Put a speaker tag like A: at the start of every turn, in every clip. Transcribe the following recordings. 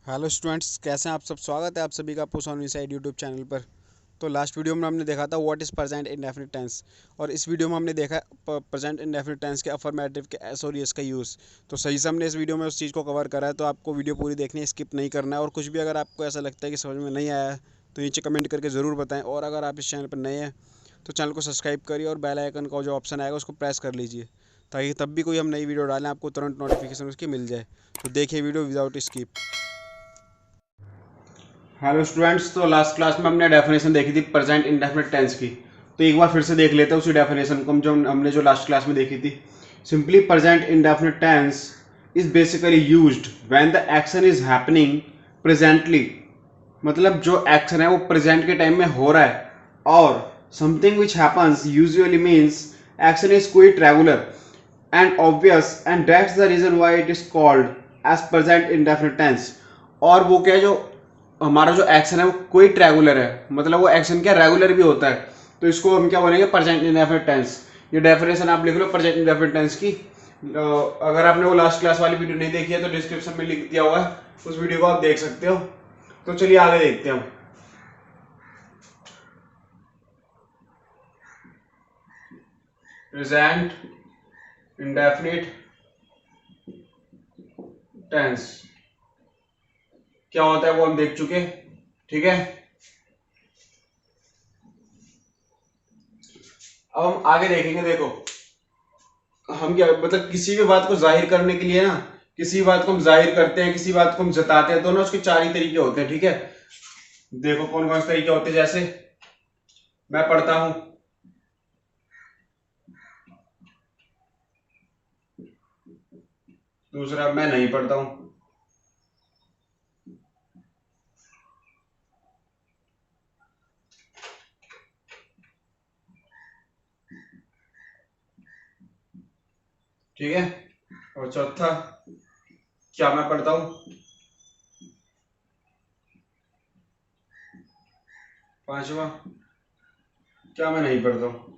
A: Hello students, कैसे हैं आप सब। स्वागत है आप सभी का push on inside YouTube channel पर। तो लास्ट वीडियो में हमने देखा था what is present indefinite tense, और इस वीडियो में हमने देखा प्रेजेंट इंडेफिनिट टेंस के अफर्मेटिव के एस और यस का यूज़। तो सही से हमने इस वीडियो में उस चीज़ को कवर करा है, तो आपको वीडियो पूरी देखनी है, स्किप नहीं करना है। और कुछ भी अगर आपको ऐसा लगता है कि समझ में नहीं आया है तो नीचे कमेंट करके ज़रूर बताएं। और अगर आप इस चैनल पर नए हैं तो चैनल को सब्सक्राइब करिए और बेल आइकन का जो ऑप्शन आएगा उसको प्रेस कर लीजिए, ताकि तब भी कोई हम नई वीडियो डालें आपको तुरंत नोटिफिकेशन उसकी मिल जाए। तो देखिए video without skip. Hello students, तो लास्ट क्लास में हमने डेफिनेशन देखी थी प्रेजेंट इंडेफिनिट टेंस की। तो एक बार फिर से देख लेते हैं उसी डेफिनेशन को जो हमने लास्ट क्लास में देखी थी। Simply present indefinite tense is basically used when the action is happening presently. मतलब जो एक्शन है वो प्रेजेंट के टाइम में हो रहा है, और something which happens usually means action is quite regular and obvious, and that's the reason why it is called as present indefinite tense. और वो क्या है, जो हमारा जो एक्शन है वो क्विट रेगुलर है, मतलब वो एक्शन क्या रेगुलर भी होता है। तो इसको हम क्या बोलेंगे, प्रेजेंट इंडेफिनिट टेंस। ये डेफिनेशन आप लिख लो प्रेजेंट इंडेफिनिट टेंस की। अगर आपने वो लास्ट क्लास वाली वीडियो नहीं देखी है तो डिस्क्रिप्शन में लिख दिया हुआ है, उस वीडियो को आप देख सकते हो। तो चलिए आगे देखते हैं। प्रेजेंट इंडेफिनिट टेंस क्या होता है वो हम देख चुके, ठीक है। अब हम आगे देखेंगे। देखो, हम क्या मतलब किसी भी बात को जाहिर करने के लिए ना, किसी बात को हम जाहिर करते हैं, किसी बात को हम जताते हैं, दोनों उसके चार ही तरीके होते हैं, ठीक है। देखो कौन कौन से तरीके होते हैं। जैसे मैं पढ़ता हूं, दूसरा मैं नहीं पढ़ता हूं, ठीक है। और चौथा, क्या मैं पढ़ता हूं। पांचवा, क्या मैं नहीं पढ़ता हूं।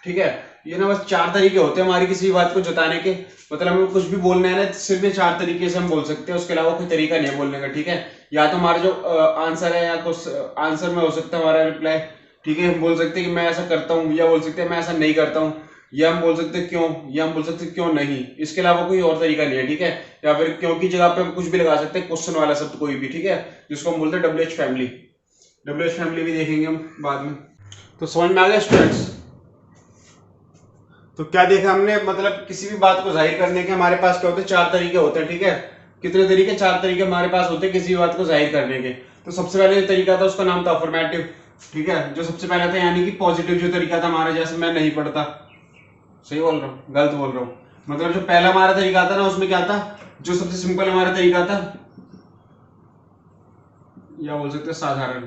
A: ठीक है। ये ना बस चार तरीके होते हैं हमारी किसी भी बात को जताने के। मतलब हमें कुछ भी बोलना है ना, सिर्फ ये चार तरीके से हम बोल सकते हैं, उसके अलावा कोई तरीका नहीं है बोलने का, ठीक है। या तो हमारा जो आंसर है, या कुछ आंसर में हो सकता है हमारा रिप्लाई, ठीक है। हम बोल सकते हैं कि मैं ऐसा करता हूँ, या बोल सकते हैं मैं ऐसा नहीं करता हूँ, या हम बोल सकते हैं क्यों, या हम बोल सकते हैं क्यों नहीं। इसके अलावा कोई और तरीका नहीं है, ठीक है। या फिर क्यों की जगह पे हम कुछ भी लगा सकते हैं, क्वेश्चन वाला शब्द कोई भी, ठीक है, जिसको हम बोलते हैं W H family. W H family भी देखेंगे हम बाद में। तो समझ में आ गया स्टूडेंट्स। तो क्या देखा हमने, मतलब किसी भी बात को जाहिर करने के हमारे पास क्या होते हैं, चार तरीके होते हैं, ठीक है। कितने तरीके, चार तरीके हमारे पास होते हैं किसी भी बात को जाहिर करने के। तो सबसे पहले जो तरीका था उसका नाम था अफर्मेटिव, ठीक है। जो सबसे पहले था, यानी कि पॉजिटिव जो तरीका था हमारा, जैसे मैं नहीं पढ़ता। सही बोल रहा हूँ, गलत बोल रहा हूँ। मतलब जो पहला हमारा तरीका था ना, उसमें क्या था, जो सबसे सिंपल हमारा तरीका था, या बोल सकते हैं साधारण,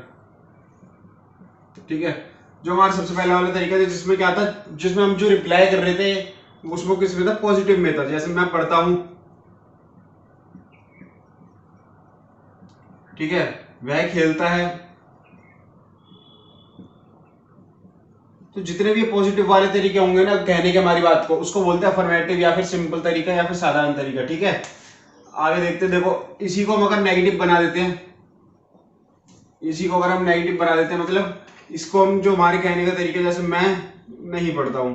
A: ठीक है। जो हमारा सबसे पहला वाला तरीका था, जिसमें क्या था, जिसमें हम जो रिप्लाई कर रहे थे उसमें किस में था, पॉजिटिव में था। जैसे मैं पढ़ता हूं, ठीक है, वह खेलता है। तो जितने भी पॉजिटिव वाले तरीके होंगे ना कहने के हमारी बात को, उसको बोलते हैं अफर्मेटिव, या फिर सिंपल तरीका, या फिर साधारण तरीका, ठीक है। आगे देखते हैं। देखो, इसी को हम अगर नेगेटिव बना देते हैं, इसी को अगर हम नेगेटिव बना देते हैं, मतलब इसको हम जो हमारे कहने का तरीका, जैसे मैं नहीं पढ़ता हूं।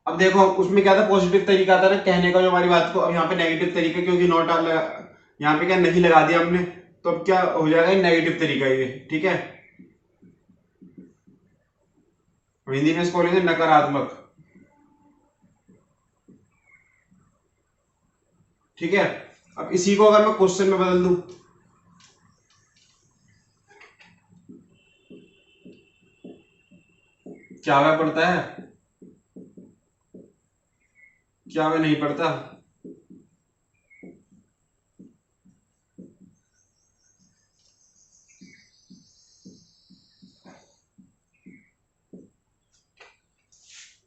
A: अब देखो उसमें क्या था, पॉजिटिव तरीका था ना कहने का जो हमारी बात को। अब यहाँ पे नेगेटिव तरीका, क्योंकि नॉट यहाँ पे क्या नहीं लगा दिया हमने, तो अब क्या हो जाएगा, नेगेटिव तरीका ये, ठीक है। हिंदी में इसको बोलेंगे नकारात्मक, ठीक है। अब इसी को अगर मैं क्वेश्चन में बदल दूं, क्या वह पढ़ता है, क्या वह नहीं पढ़ता।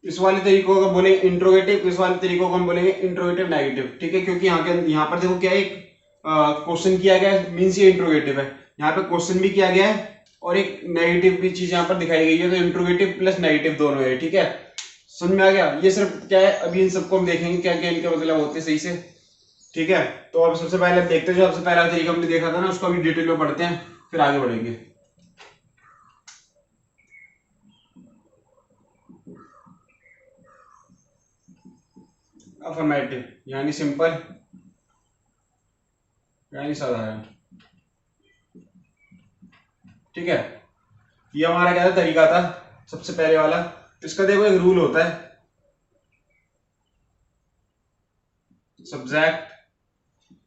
A: इस वाले तरीकों को बोलेंगे इंट्रोगेटिव, इस वाले तरीकों को हम बोलेंगे इंट्रोगेटिव नेगेटिव, ठीक है। क्योंकि यहाँ पर देखो क्या है, क्वेश्चन किया गया है, मीन्स ये इंट्रोगेटिव है। यहाँ पे क्वेश्चन भी किया गया है और एक नेगेटिव भी चीज यहाँ पर दिखाई गई है, तो इंट्रोगेटिव प्लस नेगेटिव दोनों है। ठीक है, समझ में आ गया? ये सिर्फ क्या है, अभी इन सबको हम देखेंगे क्या क्या इनके मतलब होते हैं सही से। ठीक है, तो अब सबसे पहले देखते हैं, जो सबसे पहला तरीका हमने देखा था ना, उसको अभी डिटेल में पढ़ते हैं, फिर आगे बढ़ेंगे। अफर्मेटिव यानी सिंपल, यानी साधारण। ठीक है, ये हमारा क्या था, तरीका था सबसे पहले वाला। इसका देखो एक रूल होता है, सब्जेक्ट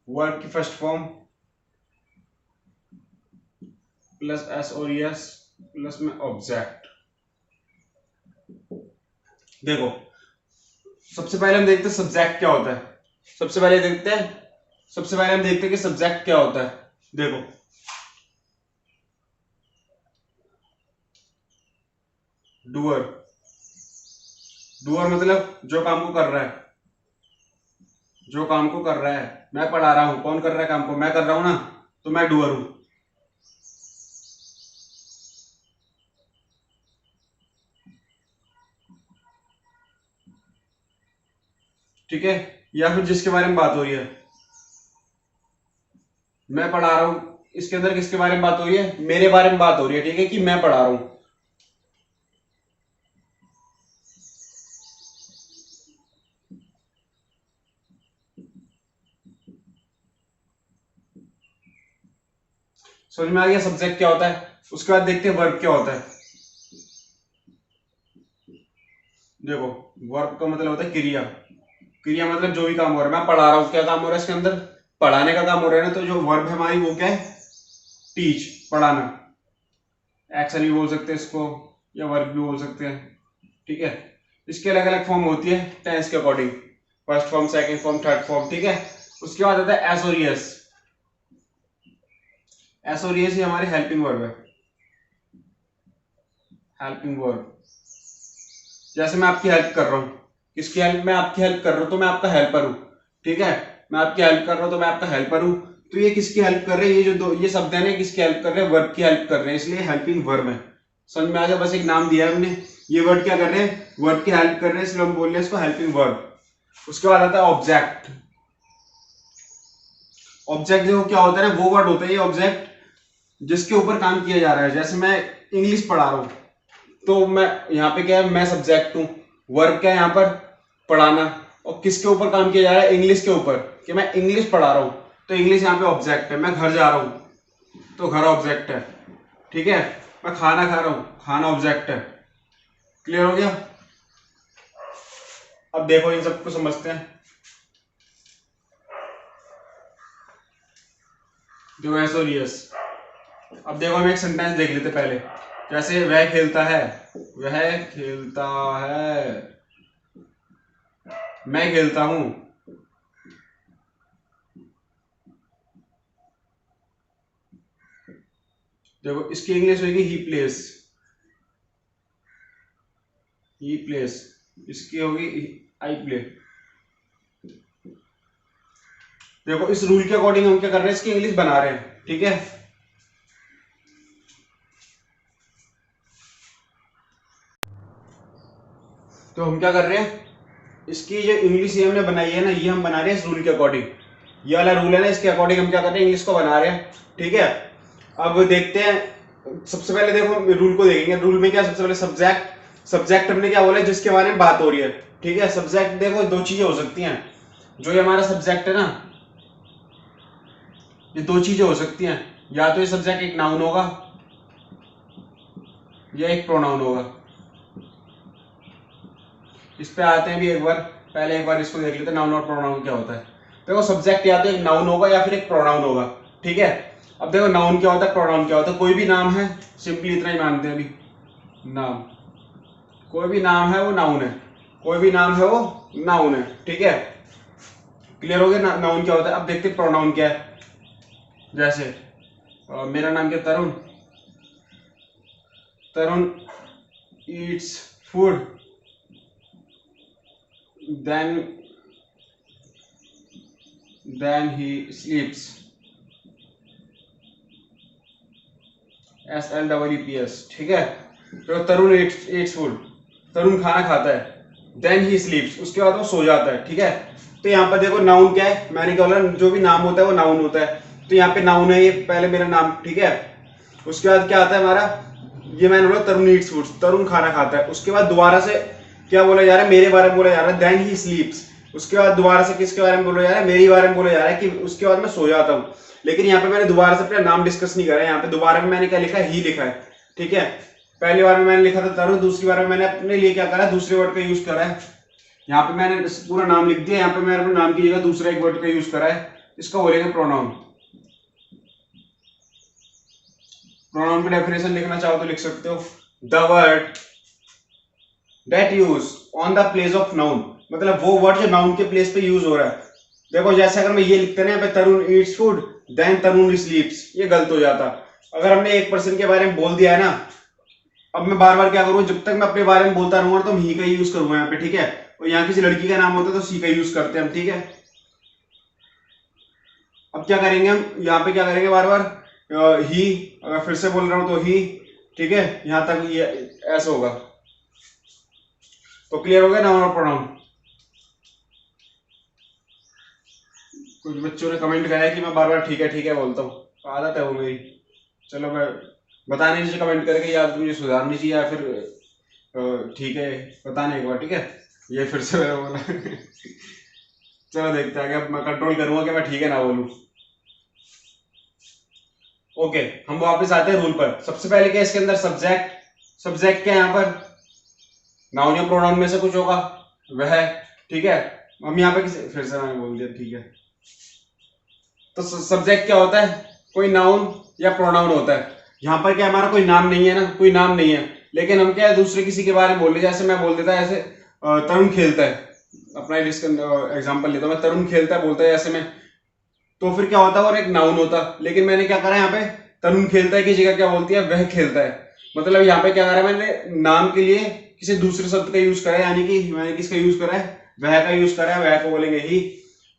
A: वर्ब की फर्स्ट फॉर्म प्लस एस और एस प्लस में ऑब्जेक्ट। देखो सबसे पहले हम देखते हैं सब्जेक्ट क्या होता है। सबसे पहले हम देखते हैं कि सब्जेक्ट क्या होता है। देखो डूअर, डूअर मतलब जो काम को कर रहा है, जो काम को कर रहा है। मैं पढ़ा रहा हूं, कौन कर रहा है काम को? मैं कर रहा हूं ना, तो मैं डूअर हूं। ठीक है, या फिर जिसके बारे में बात हो रही है, मैं पढ़ा रहा हूं, इसके अंदर किसके बारे में बात हो रही है? मेरे बारे में बात हो रही है। ठीक है, कि मैं पढ़ा रहा हूं। समझ में आ गया सब्जेक्ट क्या होता है? उसके बाद देखते हैं वर्ब क्या होता है। देखो वर्ब का मतलब होता है क्रिया। क्रिया मतलब जो भी काम हो रहा है, मैं पढ़ा रहा हूँ, क्या काम हो रहा है इसके अंदर? पढ़ाने का काम हो रहा है ना। तो जो वर्ब है हमारी वो क्या है? टीच, पढ़ाना। एक्शन भी बोल सकते हैं इसको, या वर्ब भी बोल सकते हैं। ठीक है, इसकी अलग अलग फॉर्म होती है टेंस के according, first form, second form, third form. ठीक है, उसके बाद आता है एस और एस। एस और एस ही हमारे हेल्पिंग वर्ब है, हेल्पिंग वर्ब। जैसे मैं आपकी हेल्प कर रहा हूँ, किसकी हेल्प? मैं आपकी हेल्प कर रहा हूँ, तो मैं आपका हेल्पर हूँ। ठीक है, मैं आपकी हेल्प कर रहा हूँ तो मैं आपका हेल्पर हूँ। तो ये किसकी हेल्प कर रहे हैं? ये जो दो ये शब्द है ना, किसकी हेल्प कर रहे हैं? वर्ब की हेल्प कर रहे हैं, इसलिए हेल्पिंग वर्ब है। समझ में आ गया? बस एक नाम दिया है हमने, ये वर्ड क्या कर रहे हैं? वर्ब की हेल्प कर रहे हैं, इसलिए हम बोल रहे हैं इसको हेल्पिंग वर्ब। उसके बाद आता है ऑब्जेक्ट। ऑब्जेक्ट देखो क्या होता है ना, वो वर्ड होता है ये ऑब्जेक्ट जिसके ऊपर काम किया जा रहा है। जैसे मैं इंग्लिश पढ़ा रहा हूँ, तो मैं यहाँ पे क्या है, मैं सब्जेक्ट हूँ। वर्ब क्या है यहाँ पर? पढ़ाना। और किसके ऊपर काम किया जा रहा है? इंग्लिश के ऊपर, कि मैं इंग्लिश पढ़ा रहा हूँ, तो इंग्लिश यहाँ पे ऑब्जेक्ट है। मैं घर जा रहा हूँ, तो घर ऑब्जेक्ट है। ठीक है, मैं खाना खा रहा हूँ, खाना ऑब्जेक्ट है। क्लियर हो गया? अब देखो इन सबको समझते हैं। जो एस और यस। अब देखो हम एक सेंटेंस देख लेते पहले। जैसे वह खेलता है, वह खेलता है, मैं खेलता हूं। देखो इसकी इंग्लिश होगी ही प्लेस, ही प्लेस। इसकी होगी आई प्ले। देखो इस रूल के अकॉर्डिंग हम क्या कर रहे हैं, इसकी इंग्लिश बना रहे हैं। ठीक है, तो हम क्या कर रहे हैं, इसकी जो इंग्लिश ये हमने बनाई है ना, ये हम बना रहे हैं इस रूल के अकॉर्डिंग। ये वाला रूल है ना, इसके अकॉर्डिंग हम क्या कर रहे हैं, इंग्लिश को बना रहे हैं। ठीक है, अब देखते हैं। सबसे पहले देखो रूल को देखेंगे। रूल में क्या, सबसे पहले सब्जेक्ट। सब्जेक्ट हमने क्या बोला, जिसके बारे में बात हो रही है। ठीक है, सब्जेक्ट देखो दो चीजें हो सकती हैं। जो ये हमारा सब्जेक्ट है ना, ये दो चीजें हो सकती हैं। या तो ये सब्जेक्ट एक नाउन होगा, या एक प्रोनाउन होगा। इस पे आते हैं भी एक बार, पहले एक बार इसको देख लेते हैं नाउन और प्रोनाउन क्या होता है। देखो सब्जेक्ट या तो एक नाउन होगा या फिर एक प्रोनाउन होगा। ठीक है, अब देखो नाउन क्या होता है, प्रोनाउन क्या होता है। कोई भी नाम है, सिंपली इतना ही मानते हैं अभी। नाम, कोई भी नाम है वो नाउन है, कोई भी नाम है वो नाउन है। ठीक है, क्लियर हो गया? नाउन क्या होता है। अब देखते हैं प्रोनाउन क्या है। जैसे मेरा नाम क्या, Tarun. Tarun eats food, then he sleeps. SLEEPS, ठीक है। तो तरुण eats food, तरुण खाना खाता है। देन ही स्लीप्स, उसके बाद वो सो जाता है, ठीक है। तो यहाँ पर देखो नाउन क्या है, मैंने क्या बोला, जो भी नाम होता है वो नाउन होता है। तो यहाँ पे नाउन है, ये पहले मेरा नाम, ठीक है। उसके बाद क्या आता है हमारा, ये मैंने बोला तरुण ईट्स फूड, तरुण खाना खाता है। उसके बाद दोबारा से क्या बोला जा रहा है, मेरे बारे में बोला जा रहा है, देन ही स्लीप्स। उसके बाद दोबारा से किसके बारे में बोला जा रहा है, मेरे बारे में बोला जा रहा है कि उसके बाद मैं सो जाता हूँ। लेकिन यहाँ पे मैंने दोबारा से अपना नाम डिस्कस नहीं करा है, यहाँ पे दोबारा में मैंने क्या लिखा है, ही लिखा है, ठीक है। पहली बार में मैंने लिखा था तरुण, दूसरी बार में मैंने अपने लिए क्या करा, दूसरे वर्ड का यूज करा है। यहाँ पे मैंने पूरा नाम लिख दिया, यहाँ पे मैंने अपने नाम की जगह दूसरा एक वर्ड का यूज करा है, इसको बोलेंगे प्रोनाउन। प्रोनाउन की डेफिनेशन लिखना चाहो तो लिख सकते हो, the word that use on the place of noun, मतलब वो वर्ड जो नाउन के प्लेस पे यूज हो रहा है। देखो जैसे अगर मैं ये लिखते ना, तरुण ईट्स फूड देन तरुण स्लीप्स, ये गलत हो जाता। अगर हमने एक पर्सन के बारे में बोल दिया है ना, अब मैं बार बार क्या करूँ, जब तक मैं अपने बारे में बोलता रहूंगा तो हम ही का यूज करूंगा यहाँ पे, ठीक है। और यहाँ किसी लड़की का नाम होता है तो सी का यूज करते हैं हम, ठीक है। अब क्या करेंगे हम, यहाँ पे क्या करेंगे, बार बार ही, अगर फिर से बोल रहा हूं तो ही, ठीक है। यहां तक ये ऐसा होगा। तो क्लियर हो गया नाउन और प्रोनाउन। कुछ बच्चों ने कमेंट करा है कि मैं बार बार ठीक है बोलता हूँ, आदत है वो मेरी। चलो मैं बताने से कमेंट करके, या तो मुझे सुधारनी चाहिए या फिर ठीक है बताने एक बार, ठीक है। ये फिर से मैंने बोला चलो देखते हैं, अब मैं कंट्रोल करूंगा कि मैं ठीक है ना बोलूं। ओके, हम वापस आते हैं रूल पर। सबसे पहले क्या इसके अंदर, सब्जेक्ट। सब्जेक्ट क्या है यहाँ पर, नाउन या प्रोनाउन में से कुछ होगा वह, ठीक है। हम यहाँ पे फिर से मैंने बोल दिया, ठीक है। तो सब्जेक्ट क्या होता है, कोई नाउन या प्रोनाउन होता है। यहाँ पर क्या हमारा कोई नाम नहीं है ना, कोई नाम नहीं है, लेकिन हम क्या है दूसरे किसी के बारे में बोल रहे, जैसे मैं बोल देता ऐसे तरुण खेलता है, अपना एग्जाम्पल लेता हूँ, मैं तरुण खेलता है बोलता है ऐसे में, तो फिर क्या होता है, और एक नाउन होता। लेकिन मैंने क्या करा यहाँ पे, तरुण खेलता है की जगह क्या बोलती है, वह खेलता है। मतलब यहाँ पे क्या करा, मैंने नाम के लिए किसी दूसरे शब्द का यूज करा है, यानी कि मैंने किसका यूज करा है, वह का यूज करा है, वह को बोलेंगे ही।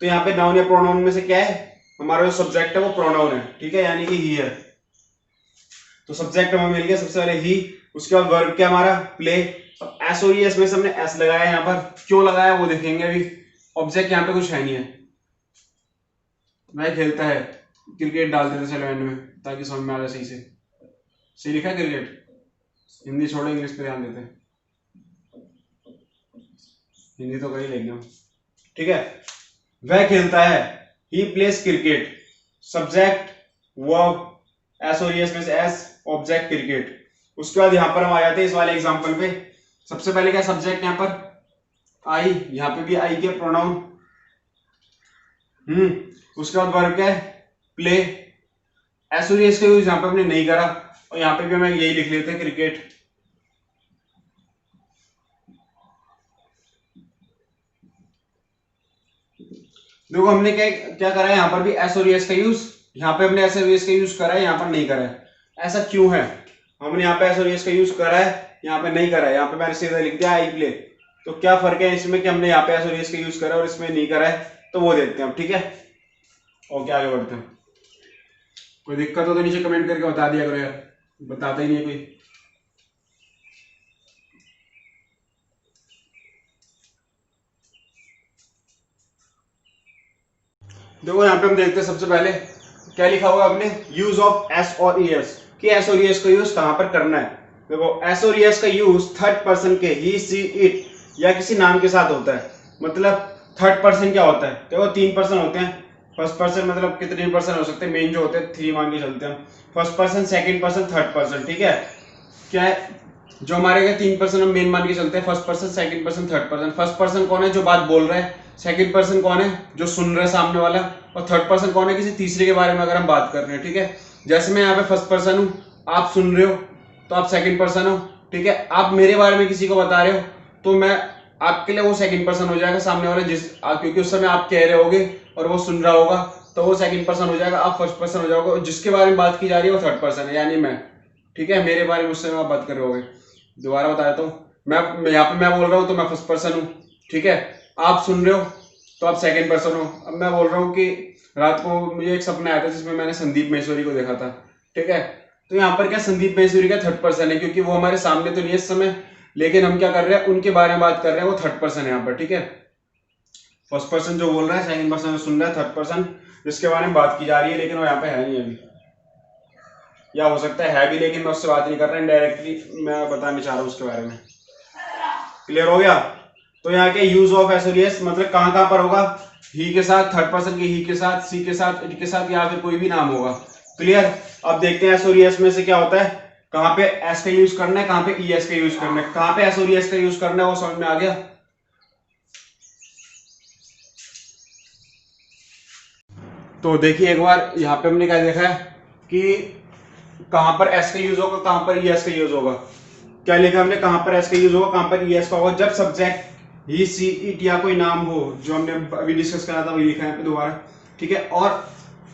A: तो यहाँ पे नाउन या प्रोनाउन में से क्या है, हमारा जो सब्जेक्ट है वो प्रोनाउन है, ठीक है, यानी कि ही है। तो सब्जेक्ट हमें मिल गया सबसे पहले ही। उसके बाद वर्ब क्या हमारा, प्ले। अब एस और एस में से हमने एस लगाया यहाँ पर, क्यों लगाया वो देखेंगे अभी। ऑब्जेक्ट यहाँ पे कुछ है नहीं है, वह खेलता है, क्रिकेट डाल देते चलो एंड में ताकि समझ में आ जाए सही से। सही लिखा है क्रिकेट, हिंदी छोड़ो इंग्लिश पे ध्यान देते हैं, हिंदी तो कहीं लेंगे हम, ठीक है। वह खेलता है, he plays cricket. Subject verb, S और एस में से एस, ऑब्जेक्ट क्रिकेट। उसके बाद यहां पर हम आ जाते हैं इस वाले एग्जांपल पे। सबसे पहले क्या सब्जेक्ट यहाँ पर आई, यहाँ पे भी आई के प्रोनाउन। उसके बाद वर्ब क्या है, प्ले। एस और एस का यूज यहाँ पे हमने नहीं करा, और यहाँ पे भी हमें यही लिख लेते हैं, क्रिकेट। देखो हमने क्या क्या करा है, यहाँ पर भी एस और एस का यूज, यहाँ पे हमने एस और एस का यूज करा है, यहाँ पर नहीं करा है। ऐसा क्यों है, हमने यहाँ पे एस और एस का यूज करा है, यहाँ पे नहीं करा है। यहाँ पे मैंने सीधा लिख दिया आई प्ले। तो क्या फर्क है इसमें कि हमने यहाँ पे एस और एस का यूज करा और इसमें नहीं करा है, तो वो देखते हैं हम, ठीक है। ओके आगे बढ़ते हैं। कोई दिक्कत हो तो नीचे कमेंट करके बता दिया करो यार, बताता ही नहीं है कोई। देखो यहाँ पे हम देखते हैं सबसे पहले क्या लिखा हुआ आपने, यूज ऑफ एस और एस, कि एस और एस का यूज कहां पर करना है। देखो एस और एस का यूज थर्ड पर्सन के ही, सी, इट या किसी नाम के साथ होता है। मतलब थर्ड पर्सन क्या होता है, देखो तीन पर्सन होते हैं। फर्स्ट पर्सन मतलब कितने पर्सन हो सकते हैं, मेन जो होते हैं थ्री मान के चलते हैं। First person, second person, third person, ठीक है। क्या है जो हमारे तीन पर्सन हम मेन मान के चलते हैं, first person, second person, third person. First person कौन है, जो बात बोल रहा है। सेकंड पर्सन कौन है, जो सुन रहा है सामने वाला। और थर्ड पर्सन कौन है, किसी तीसरे के बारे में अगर हम बात कर रहे हैं, ठीक है। जैसे मैं यहाँ पे फर्स्ट पर्सन हूँ, आप सुन रहे हो तो आप सेकंड पर्सन हो, ठीक है। आप मेरे बारे में किसी को बता रहे हो तो मैं आपके लिए वो सेकंड पर्सन हो जाएगा, सामने वाले क्योंकि उस समय आप कह रहे होगे और वो सुन रहा होगा, तो वो सेकंड पर्सन हो जाएगा, आप फर्स्ट पर्सन हो जाओगे। जिसके बारे में बात की जा रही है वो थर्ड पर्सन है, यानी मैं, ठीक है। मेरे बारे में उस समय आप बात कर रहे होगे। दोबारा बता देता हूँ, मैं यहाँ पे मैं बोल रहा हूँ तो मैं फर्स्ट पर्सन हूँ, ठीक है। आप सुन रहे हो तो आप सेकंड पर्सन हो। अब मैं बोल रहा हूँ कि रात को मुझे एक सपना आया था जिसमें मैंने संदीप महेश्वरी को देखा था, ठीक है। तो यहाँ पर क्या संदीप महेश्वरी का थर्ड पर्सन है, क्योंकि वो हमारे सामने तो नहीं है इस समय, लेकिन हम क्या कर रहे हैं, उनके बारे में बात कर रहे हैं, वो थर्ड पर्सन है यहाँ पर, ठीक है। फर्स्ट पर्सन जो बोल रहा है, सेकंड पर्सन जो सुन रहा है, थर्ड पर्सन जिसके बारे में बात की जा रही है, लेकिन वो यहाँ पे है नहीं अभी, या हो सकता है भी, लेकिन मैं उससे बात नहीं कर रहा, इनडायरेक्टली मैं बताने चाह रहा हूँ उसके बारे में। क्लियर हो गया। तो यहाँ के यूज ऑफ एसोरियस मतलब कहाँ कहाँ पर होगा, ही के साथ, थर्ड पर्सन के ही के साथ, सी के साथ, इट के साथ, या फिर कोई भी नाम होगा। क्लियर। अब देखते हैं एसोरियस में से क्या होता है, कहाँ पे एस का यूज करना है, कहाँ पे ई एस का यूज करना है, कहाँ पे एसोरियस का यूज करना है, वो समझ में आ गया। तो देखिए एक बार यहाँ पे हमने क्या देखा है कि कहां पर एस का यूज होगा, कहां पर ई एस का यूज होगा। क्या लिखा हमने, कहां पर एस का यूज होगा, कहां पर ई एस का होगा, जब सब्जेक्ट ही, सी, इट या कोई नाम हो, जो हमने अभी डिस्कस करा था वही लिखा है यहाँ पे दोबारा, ठीक है।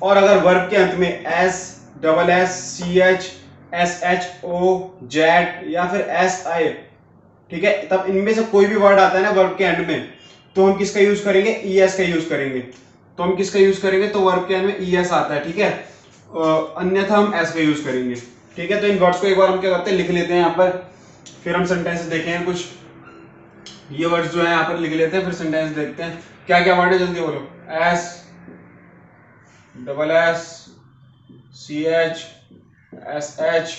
A: और अगर वर्ब के अंत में S, double S, C H, S H O, Z या फिर एस आई, ठीक है, तब इनमें से कोई भी वर्ड आता है ना वर्ब के एंड में, तो हम किसका यूज करेंगे, ई एस का यूज करेंगे। तो हम किसका यूज करेंगे, तो वर्ब के एंड में ई एस आता है, ठीक है, अन्यथा हम एस का यूज करेंगे, ठीक है। तो इन वर्ड्स को एक बार हम क्या करते हैं, लिख लेते हैं यहाँ पर, फिर हम सेंटेंस देखेंगे कुछ। ये वर्ड्स जो है यहाँ पर लिख लेते हैं, फिर सेंटेंस देखते हैं क्या क्या वर्ड है, जल्दी बोलो। S, double S, C H, S H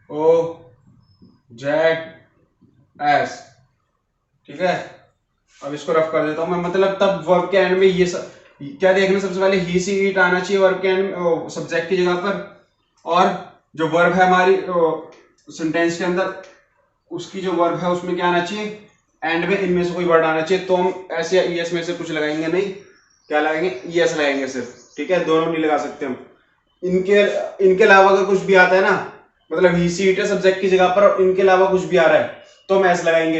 A: O, Z, S, ठीक है। अब इसको रफ कर देता हूं मैं, मतलब तब वर्ब के एंड में ये क्या देखना, सबसे पहले ही, सी, इट आना चाहिए वर्ब के एंड सब्जेक्ट की जगह पर, और जो वर्ब है हमारी सेंटेंस के अंदर, उसकी जो वर्ब है उसमें क्या आना चाहिए, एंड में इनमें से कोई वर्ड आना चाहिए। तो हम एस या ई एस में से कुछ लगाएंगे नहीं, क्या लगाएंगे, ई एस लगाएंगे सिर्फ, ठीक है, दोनों नहीं लगा सकते हम। इनके अलावा अगर कुछ भी आता है ना, मतलब ही, सी, इट है सब्जेक्ट की जगह पर और इनके अलावा कुछ भी आ रहा है तो हम एस लगाएंगे।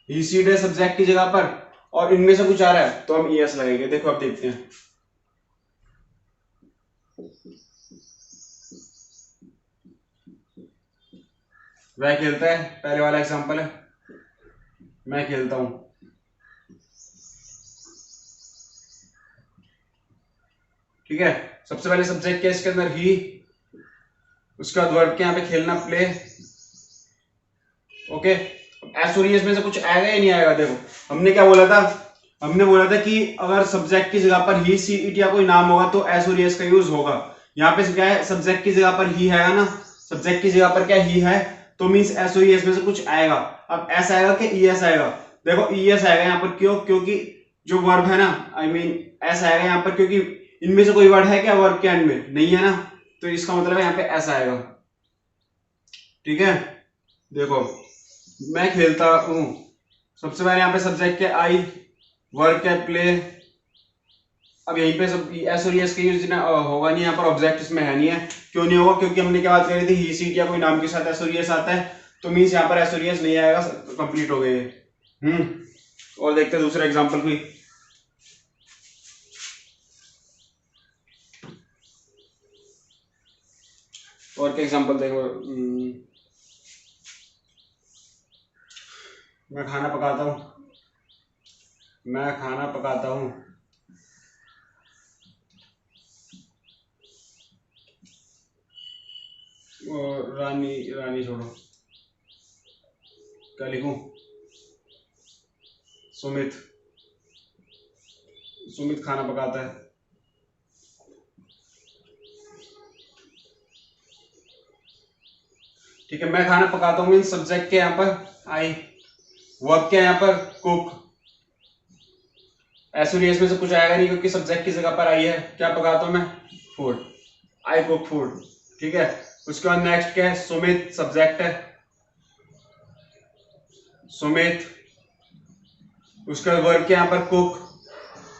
A: ही, सी, इट है सब्जेक्ट की जगह पर और इनमें से कुछ आ रहा है तो हम ई एस लगाएंगे। देखो अब देखते हैं। वह खेलता है, पहले वाला एग्जांपल है, मैं खेलता हूं, ठीक है। सबसे पहले सब्जेक्ट क्या है इसके अंदर, ही, उसके बाद वर्ब के यहाँ पे खेलना, प्ले, ओके। एस और ई में से कुछ आएगा या नहीं आएगा, देखो हमने क्या बोला था, हमने बोला था कि अगर सब्जेक्ट की जगह पर ही, सी, इट या कोई नाम होगा तो एस और ई का यूज होगा। यहाँ पे क्या है, सब्जेक्ट की जगह पर ही है ना, सब्जेक्ट की जगह पर क्या ही है, तो मीन्स एस और ई में से कुछ आएगा। अब एस आएगा कि ई एस आएगा, देखो ई एस आएगा यहाँ पर, क्यों, क्योंकि जो वर्ब है ना, आई मीन एस आएगा यहाँ पर, क्योंकि इनमें से कोई वर्ड है क्या वर्ब के एंड में, नहीं है ना, तो इसका मतलब है यहाँ पे एस आएगा, ठीक है। देखो मैं खेलता हूं, सबसे पहले यहाँ पे सब्जेक्ट के आई, वर्ब के प्ले, अब यहीं पे सब एस और एस का यूज होगा नहीं, यहाँ पर ऑब्जेक्ट इसमें है नहीं है। क्यों नहीं होगा, क्योंकि हमने क्या बात करी थी, ही, सी, या कोई नाम के साथ एस और एस आता है, तो मीन्स यहाँ पर एस और एस नहीं आएगा, कंप्लीट हो गए। और देखते हैं दूसरा एग्जांपल कोई। और क्या एग्जांपल देखो, मैं खाना पकाता हूँ, मैं खाना पकाता हूँ, रानी, रानी छोड़ो, क्या लिखूं, सुमित, सुमित खाना पकाता है, ठीक है। मैं खाना पकाता हूँ मीन्स सब्जेक्ट के यहाँ पर आई, वर्ब के यहाँ पर कुक, एस और एस में से कुछ आएगा नहीं क्योंकि सब्जेक्ट की जगह पर आई है, क्या पकाता हूँ मैं, फूड, आई कुक फूड, ठीक है। उसके बाद नेक्स्ट क्या है, सुमित सब्जेक्ट है, सुमित, उसके बाद वर्ब के यहाँ पर कुक,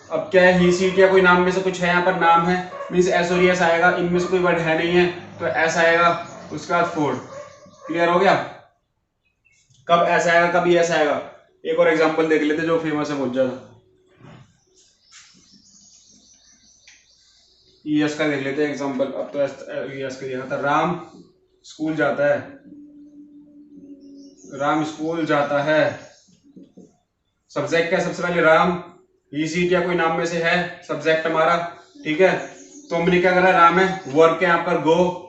A: अब क्या है, ही, सी, या कोई नाम में से कुछ है, यहाँ पर नाम है, मीन्स एस और एस आएगा, इनमें से कोई वर्ड है नहीं है तो एस आएगा, उसके बाद फूड। क्लियर हो गया, कब एस आएगा कब एस आएगा। एक और एग्जांपल देख लेते जो फेमस है बहुत ज्यादा, ईएस का देख लेते हैं एग्जांपल। अब तो ईएस का दिया था, राम स्कूल जाता है, राम स्कूल जाता है, सब्जेक्ट क्या सबसे पहले राम, ही, सी, या कोई नाम में से है सब्जेक्ट हमारा, ठीक है। तो हमने क्या करा, राम है, वर्ब के यहाँ पर गो,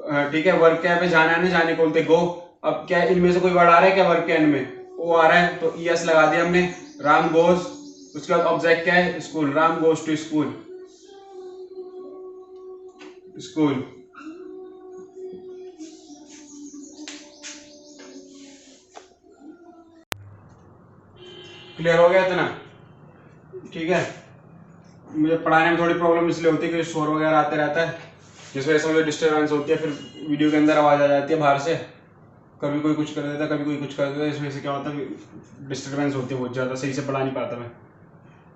A: ठीक है, वर्ब क्या पे जाना है ना, जाने को बोलते गो। अब क्या इनमें से कोई वर्ड आ रहा है क्या वर्ब के एंड में? ओ आ रहा है, तो ईएस लगा दिया हमने, राम गोज। उसके बाद ऑब्जेक्ट क्या है? School, Ram goes to school, school. Clear हो गया इतना? ठीक है, मुझे पढ़ाने में थोड़ी प्रॉब्लम इसलिए होती है कि शोर वगैरह आते रहता है, जिस वजह से मुझे डिस्टर्बेंस होती है, फिर वीडियो के अंदर आवाज़ आ जाती है बाहर से, कभी कोई कुछ कर देता है, कभी कोई कुछ कर देता है, इस वजह से क्या होता है, डिस्टर्बेंस होती है बहुत ज़्यादा, सही से पढ़ा नहीं पाता मैं।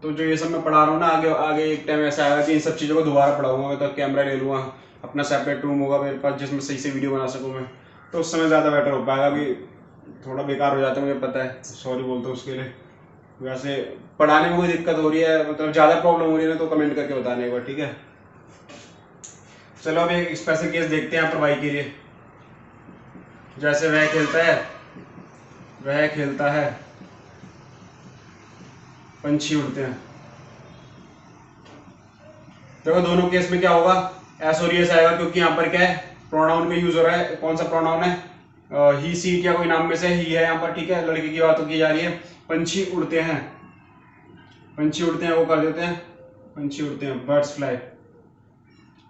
A: तो जो ये सब मैं पढ़ा रहा हूँ ना, आगे आगे एक टाइम ऐसा आएगा कि इन सब चीज़ों को दोबारा पढ़ाऊंगा, तो कैमरा ले लूँगा, अपना सेपरेट रूम होगा मेरे पास जिसमें सही से वीडियो बना सकूँ मैं, तो उस समय ज़्यादा बेटर हो पाएगा। अभी थोड़ा बेकार हो जाता है, मुझे पता है, सॉरी बोलता हूँ उसके लिए। वैसे पढ़ाने में कोई दिक्कत हो रही है, मतलब ज़्यादा प्रॉब्लम हो रही है ना, तो कमेंट करके बताने एक बार, ठीक है। चलो अब एक स्पेशल केस देखते हैं यहाँ पर भाई के लिए। जैसे वह खेलता है, वह खेलता है, पंछी उड़ते हैं। देखो दोनों केस में क्या होगा, एस और एस आएगा, क्योंकि यहाँ पर क्या है, प्रोनाउन का यूज हो रहा है। कौन सा प्रोनाउन है? ही सी या कोई नाम में से ही है यहाँ पर, ठीक है, लड़के की बात की जा रही है। पंछी उड़ते हैं, पंछी उड़ते हैं, वो कर देते हैं, पंछी उड़ते हैं, बर्ड्स फ्लाई।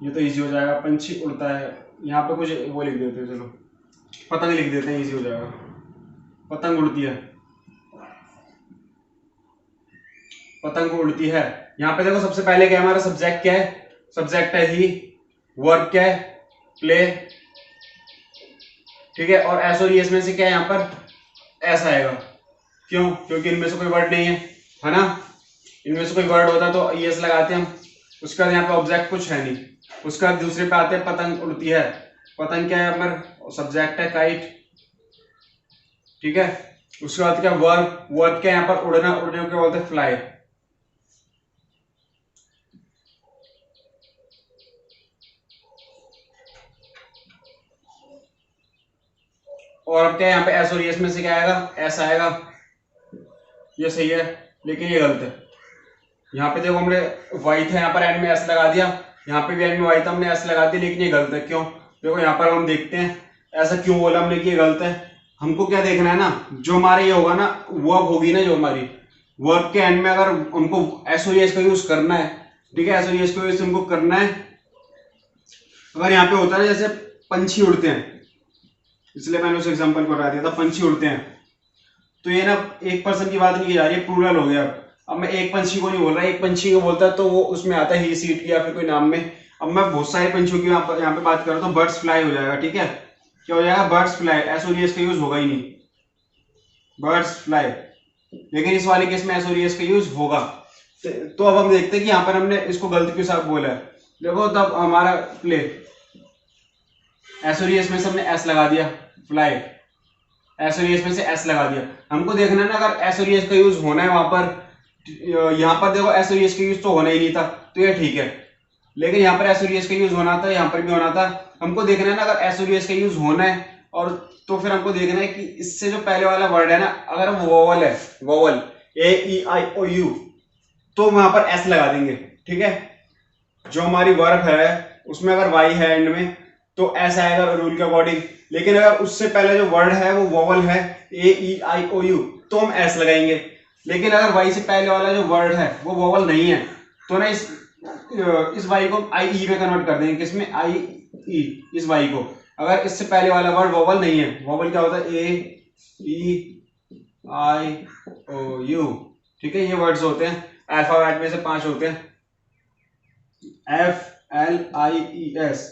A: ये तो इजी हो जाएगा, पंछी उड़ता है। यहाँ पे कुछ वो लिख देते हैं, चलो पतंग लिख देते हैं, इजी हो जाएगा, पतंग उड़ती है, पतंग उड़ती है। यहाँ पे देखो सबसे पहले क्या है, हमारा सब्जेक्ट क्या है? सब्जेक्ट है ही, वर्ब क्या है? प्ले, ठीक है, और एस और एस में से क्या है यहाँ पर? एस आएगा। क्यों? क्योंकि इनमें से कोई वर्ड नहीं है ना, इनमें से कोई वर्ड होता तो एस लगाते हम। उसके बाद यहाँ पे ऑब्जेक्ट कुछ है नहीं। उसके बाद दूसरे पे आते हैं, पतंग उड़ती है। पतंग क्या है यहाँ पर? सब्जेक्ट है काइट, ठीक है। उसके बाद क्या? वर्ब, वर्ब क्या है यहाँ पर? उड़ना, उड़ने को क्या बोलते हैं? फ्लाई। और अब क्या है यहाँ पे? एस और एस में से क्या आएगा? एस आएगा। ये सही है, लेकिन ये गलत है। यहाँ पे देखो हमने वाई था, यहाँ पर एंड में एस लगा दिया, यहाँ पे भी एंड में वाई था, हमने एस लगा दिया, लेकिन ये गलत है। क्यों? देखो यहाँ पर हम देखते हैं ऐसा क्यों बोला हमने कि ये गलत है। हमको क्या देखना है ना, जो हमारे ये होगा ना, वर्ब होगी ना जो हमारी, वर्ब के एंड में अगर हमको एस और एस का यूज करना है, ठीक है, एस और एस का यूज हमको करना है। अगर यहाँ पे होता है जैसे पंछी उड़ते हैं, इसलिए मैंने उस एग्जांपल को हटा दिया था, पंछी उड़ते हैं, तो ये ना एक पर्सन की बात नहीं की जा रही है, प्लूरल हो गया। अब मैं एक पंछी को नहीं बोल रहा, एक पंछी को बोलता है तो वो उसमें आता है ही, सीट की या फिर कोई नाम में। अब मैं बहुत सारे पंछियों की यहाँ पे बात कर रहा हूँ, तो बर्ड्स फ्लाई हो जाएगा, ठीक है। क्या हो जाएगा? बर्ड्स फ्लाई, एस और एस का यूज होगा ही नहीं, बर्ड्स फ्लाई। लेकिन इस वाले केस में एस और एस का यूज होगा। तो अब हम देखते हैं कि यहाँ पर हमने इसको गलती के साथ बोला है। देखो तब हमारा प्ले, एस और एस में से हमने एस लगा दिया, फ्लाई, एस और एस में से एस लगा दिया। हमको देखना है ना, अगर एस और एस का यूज होना है वहां पर, यहाँ पर देखो एस और एस का यूज तो होना ही नहीं था, तो ये ठीक है। लेकिन यहाँ पर एस और एस का यूज होना था, यहाँ पर भी होना था। हमको देखना है ना, अगर एस और एस का यूज होना है, और तो फिर हमको देखना है कि इससे जो पहले वाला वर्ड है ना, अगर वो वोवल है, vowel A E I O you, तो वहां पर एस लगा देंगे, ठीक है। जो हमारी वर्ब है उसमें अगर वाई है एंड में, तो एस आएगा रूल के अकॉर्डिंग। लेकिन अगर उससे पहले जो वर्ड है वो वोवल है, ए ई आई ओ यू, तो हम एस लगाएंगे। लेकिन अगर वाई से पहले वाला जो वर्ड है वो वोवल नहीं है, तो ना इस वाई को आई ई में कन्वर्ट कर देंगे। किसमें? आई ई, इस वाई को। अगर इससे पहले वाला वर्ड वोवल नहीं है, वोवल क्या होता है? ए ई आई ओ यू, ठीक है। ये वर्ड्स होते हैं अल्फाबेट में से 5 होते हैं, F L I E S.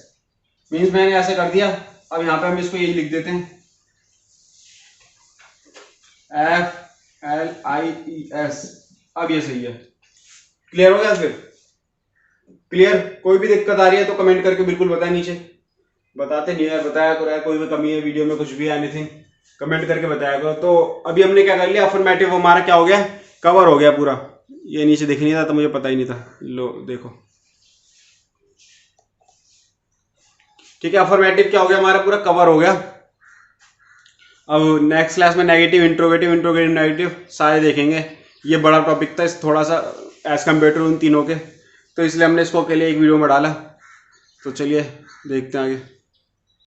A: Means मैंने ऐसे कर दिया। अब यहाँ पे हम इसको यही लिख देते हैं, F L I E S. अब ये सही है। क्लियर हो गया? फिर क्लियर? कोई भी दिक्कत आ रही है तो कमेंट करके बिल्कुल बताएं नीचे। बताते नहीं है, बताया करो यार, कोई भी कमी है वीडियो में, कुछ भी है, एनीथिंग कमेंट करके बताया करो। तो अभी हमने क्या कर लिया, अफर्मेटिव हमारा क्या हो गया? कवर हो गया पूरा। ये नीचे दिख नहीं था तो मुझे पता ही नहीं था, लो देखो, ठीक है। अफर्मेटिव क्या हो गया? हमारा पूरा कवर हो गया। अब नेक्स्ट क्लास में नेगेटिव, इंट्रोगेटिव, इंट्रोगेटिव नेगेटिव सारे देखेंगे। ये बड़ा टॉपिक था, इस थोड़ा सा एज कम्पेयर टू उन तीनों के, तो इसलिए हमने इसको अकेले एक वीडियो में डाला। तो चलिए देखते हैं आगे।